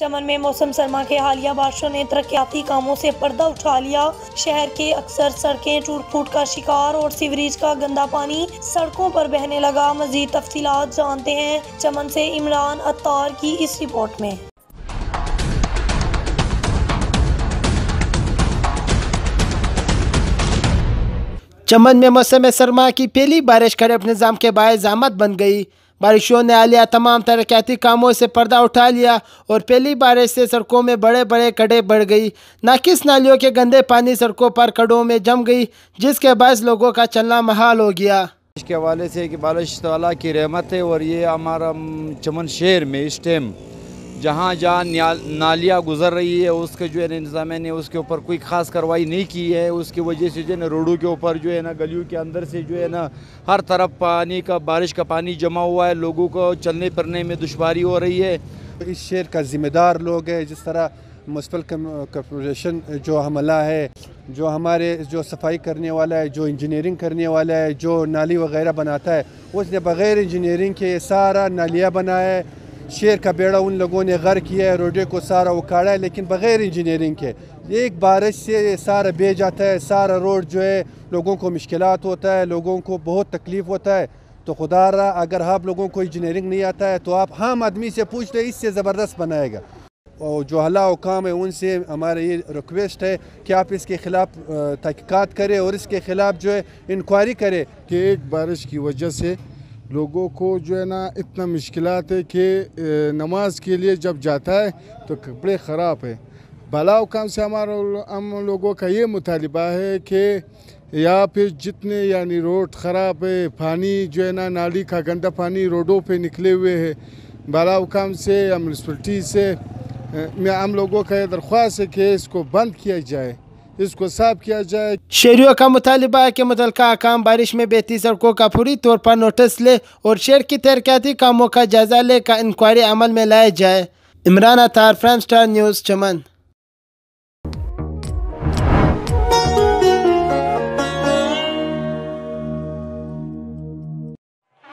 چمن میں موسم سرما کے حالیہ بارشوں نے ترقیاتی کاموں سے پردہ اٹھا لیا۔ شہر کے اکثر سڑکیں ٹوٹ پھوٹ کا شکار اور سیوریج کا گندا پانی سڑکوں پر بہنے لگا۔ مزید تفصیلات جانتے ہیں چمن سے عمران عطار کی اس رپورٹ میں۔ چمن میں موسم سرما کی پہلی بارش کڑب نظام کے باعث زحمت بن گئی۔ بارشوں نے حالیہ تمام ترقیاتی کاموں سے پردہ اٹھا لیا اور پہلی بارش سے سڑکوں میں بڑے بڑے کھڈے بڑھ گئی۔ ناقص نالیوں کے گندے پانی سڑکوں پر کھڈوں میں جم گئی، جس کے باعث لوگوں کا چلنا محال ہو گیا۔ اس کے حوالے سے کہ بارش تعالیٰ کی رحمت ہے، اور یہ ہمارا چمن شہر میں اس ٹائم جہاں نالیاں گزر رہی ہے اس کے جو ہے انتظامیہ نے اس کے اوپر کوئی خاص کارروائی نہیں کی ہے۔ اس کی وجہ سے جو ہے نا روڈوں کے اوپر جو ہے نا گلیوں کے اندر سے جو ہے نا ہر طرف بارش کا پانی جمع ہوا ہے، لوگوں کو چلنے پھرنے میں دشواری ہو رہی ہے۔ اس شہر کا ذمہ دار لوگ ہیں، جس طرح میونسپل کارپوریشن جو عملہ ہے، جو ہمارے جو صفائی کرنے والا ہے، جو انجینئرنگ کرنے والا ہے، جو نالی وغیرہ بناتا ہے، اس نے بغیر انجینئرنگ کے سارا نالیاں بنایا ہے۔ شہر کا بیڑا ان لوگوں نے غر کیا ہے، روڈے کو سارا اکھاڑا ہے، لیکن بغیر انجینئرنگ کے۔ ایک بارش سے سارا بہہ جاتا ہے، سارا روڈ جو ہے لوگوں کو مشکلات ہوتا ہے، لوگوں کو بہت تکلیف ہوتا ہے۔ تو خدا را اگر آپ لوگوں کو انجینئرنگ نہیں آتا ہے تو آپ عام آدمی سے پوچھ لیں، اس سے زبردست بنائے گا۔ اور جو اعلیٰ حکام ہے ان سے ہمارا یہ ریکویسٹ ہے کہ آپ اس کے خلاف تحقیقات کریں اور اس کے خلاف جو ہے انکوائری کریں۔ کہ ایک بارش کی وجہ سے لوگوں کو جو ہے نا اتنا مشکلات ہے کہ نماز کے لیے جب جاتا ہے تو کپڑے خراب ہے۔ بالا حکام سے ہم لوگوں کا یہ مطالبہ ہے کہ یا پھر جتنے یعنی روڈ خراب ہے، پانی جو ہے نا نالی کا گندا پانی روڈوں پہ نکلے ہوئے ہے، بالا حکام سے یا میونسپلٹی سے ہم لوگوں کا یہ درخواست ہے کہ اس کو بند کیا جائے، اس کو صاف کیا جائے۔ شہریوں کا مطالبہ ہے کہ متعلقہ حکام بارش میں بہتی سڑکوں کا فوری طور پر نوٹس لے اور شہر کی ترقیاتی کاموں کا جائزہ لے کر انکوائری عمل میں لایا جائے۔ Imran Attar, prime star news, چمن۔